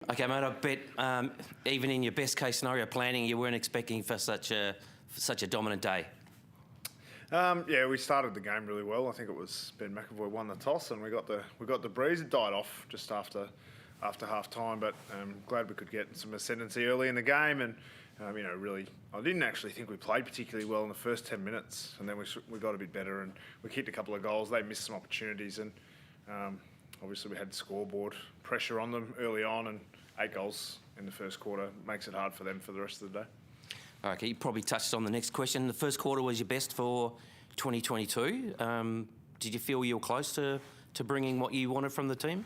Okay, mate, I bet even in your best case scenario planning, you weren't expecting for such a dominant day. Yeah, we started the game really well. I think it was Ben McAvoy won the toss, and we got the breeze. It died off just after half time, but glad we could get some ascendancy early in the game. And really, I didn't actually think we played particularly well in the first 10 minutes, and then we got a bit better and we kicked a couple of goals. They missed some opportunities, and obviously we had scoreboard pressure on them early on, and 8 goals in the first quarter makes it hard for them for the rest of the day. Okay, you probably touched on the next question. The first quarter was your best for 2022. Did you feel you were close to bringing what you wanted from the team?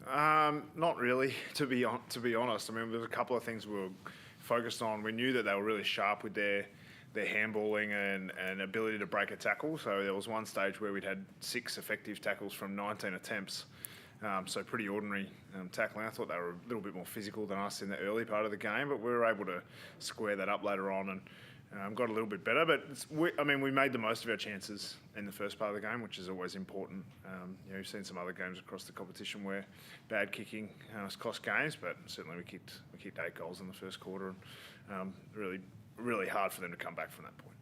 Not really, to be honest. I mean, there was a couple of things we were focused on. We knew that they were really sharp with their handballing and ability to break a tackle. So there was one stage where we'd had 6 effective tackles from 19 attempts. So pretty ordinary tackling. I thought they were a little bit more physical than us in the early part of the game, but we were able to square that up later on and got a little bit better. But we made the most of our chances in the first part of the game, which is always important. We've seen some other games across the competition where bad kicking has cost games, but certainly we kicked 8 goals in the first quarter, and really hard for them to come back from that point.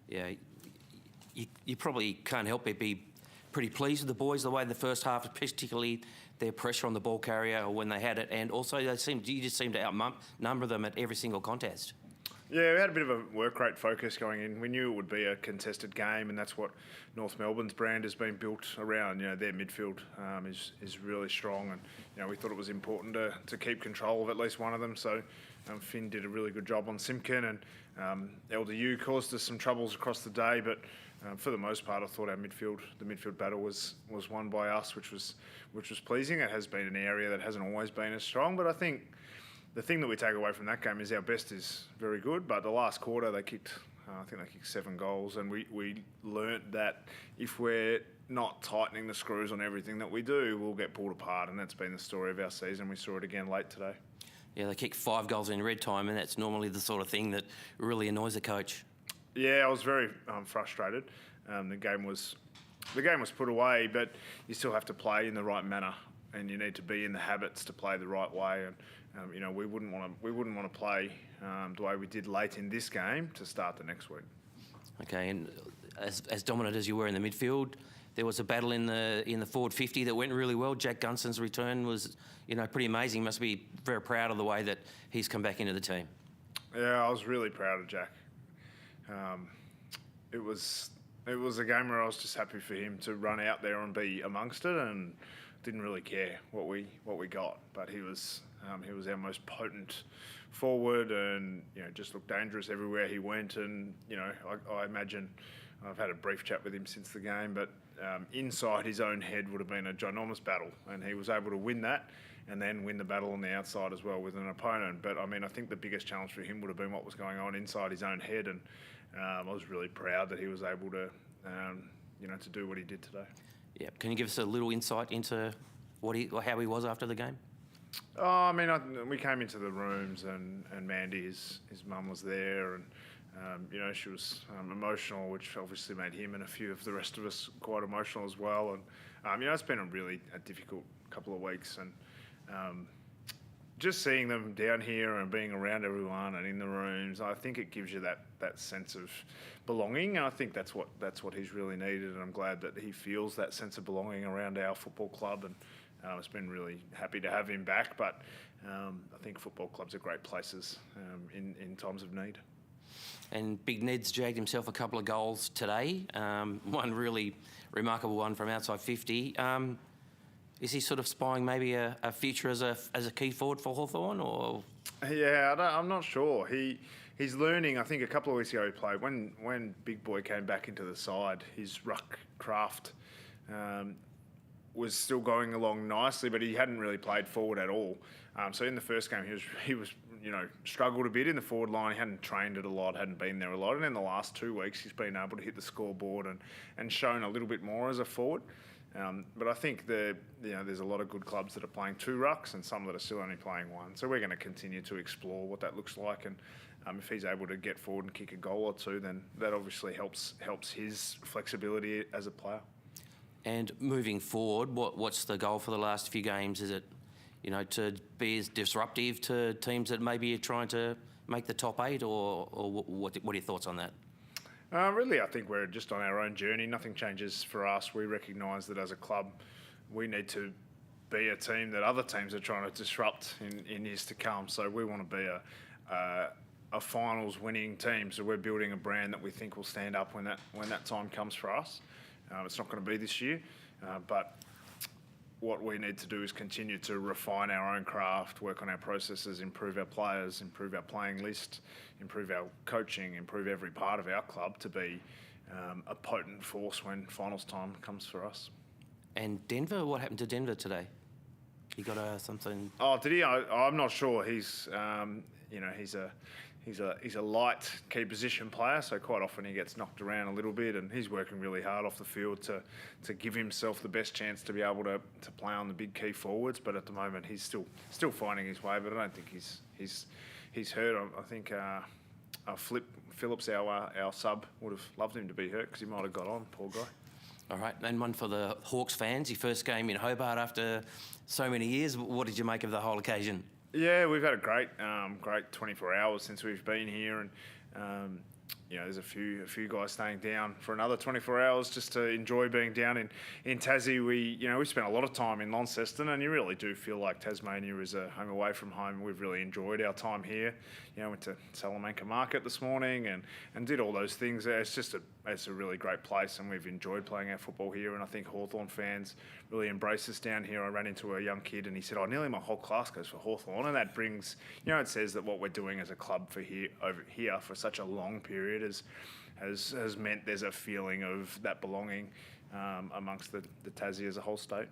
Yeah, you probably can't help but be pretty pleased with the boys the way the first half, particularly their pressure on the ball carrier when they had it, and also you just seemed to outnumber them at every single contest. Yeah, we had a bit of a work rate focus going in. We knew it would be a contested game, and that's what North Melbourne's brand has been built around. Their midfield is really strong, and we thought it was important to keep control of at least one of them. So Finn did a really good job on Simpkin, and LDU caused us some troubles across the day, but for the most part, I thought the midfield battle was won by us, which was pleasing. It has been an area that hasn't always been as strong, but I think the thing that we take away from that game is our best is very good, but the last quarter I think they kicked 7 goals, and we learnt that if we're not tightening the screws on everything that we do, we'll get pulled apart, and that's been the story of our season. We saw it again late today. Yeah, they kicked 5 goals in red time, and that's normally the sort of thing that really annoys the coach. Yeah, I was very frustrated. The game was put away, but you still have to play in the right manner, and you need to be in the habits to play the right way. And we wouldn't want to play the way we did late in this game to start the next week. Okay, and as dominant as you were in the midfield, there was a battle in the forward 50 that went really well. Jack Gunson's return was pretty amazing. You must be very proud of the way that he's come back into the team. Yeah, I was really proud of Jack. It was a game where I was just happy for him to run out there and be amongst it, and didn't really care what we got. But he was our most potent forward, and just looked dangerous everywhere he went. And I imagine, I've had a brief chat with him since the game, but inside his own head would have been a ginormous battle, and he was able to win that, and then win the battle on the outside as well with an opponent. But I think the biggest challenge for him would have been what was going on inside his own head, and I was really proud that he was able to to do what he did today. Yeah, can you give us a little insight into how he was after the game? We came into the rooms, and Mandy, his mum, was there, and she was emotional, which obviously made him and a few of the rest of us quite emotional as well. And it's been a difficult couple of weeks, and just seeing them down here and being around everyone and in the rooms, I think it gives you that sense of belonging, and I think that's what he's really needed. And I'm glad that he feels that sense of belonging around our football club, and it's been really happy to have him back. But I think football clubs are great places in times of need. And Big Ned's jagged himself a couple of goals today. One really remarkable one from outside 50. Is he sort of spying maybe a future as a key forward for Hawthorn, or? Yeah, I'm not sure. He's learning. I think a couple of weeks ago he played when Big Boy came back into the side. His ruck craft was still going along nicely, but he hadn't really played forward at all. So in the first game he was struggled a bit in the forward line. He hadn't trained it a lot, hadn't been there a lot, and in the last 2 weeks he's been able to hit the scoreboard and shown a little bit more as a forward. But I think there's a lot of good clubs that are playing 2 rucks and some that are still only playing 1. So we're going to continue to explore what that looks like, and if he's able to get forward and kick a goal or 2, then that obviously helps his flexibility as a player. And moving forward, what's the goal for the last few games? Is it you know, to be as disruptive to teams that maybe are trying to make the top 8, or what are your thoughts on that? Really, I think we're just on our own journey. Nothing changes for us. We recognise that as a club, we need to be a team that other teams are trying to disrupt in years to come. So we want to be a finals winning team. So we're building a brand that we think will stand up when that time comes for us. It's not going to be this year, but what we need to do is continue to refine our own craft, work on our processes, improve our players, improve our playing list, improve our coaching, improve every part of our club to be a potent force when finals time comes for us. And Denver, what happened to Denver today? He got something. Oh, did he? I'm not sure. He's a light key position player, so quite often he gets knocked around a little bit, and he's working really hard off the field to give himself the best chance to be able to play on the big key forwards. But at the moment, he's still finding his way. But I don't think he's hurt. I think Phillips, our sub, would have loved him to be hurt because he might have got on. Poor guy. All right, and one for the Hawks fans. Your first game in Hobart after so many years. What did you make of the whole occasion? Yeah, we've had a great 24 hours since we've been here, and there's a few guys staying down for another 24 hours just to enjoy being down in Tassie. We spent a lot of time in Launceston, and you really do feel like Tasmania is a home away from home. We've really enjoyed our time here. Went to Salamanca Market this morning and did all those things. It's a really great place, and we've enjoyed playing our football here. And I think Hawthorn fans really embrace us down here. I ran into a young kid, and he said, nearly my whole class goes for Hawthorn. And that brings, it says that what we're doing as a club over here for such a long period has meant there's a feeling of that belonging amongst the Tassie as a whole state.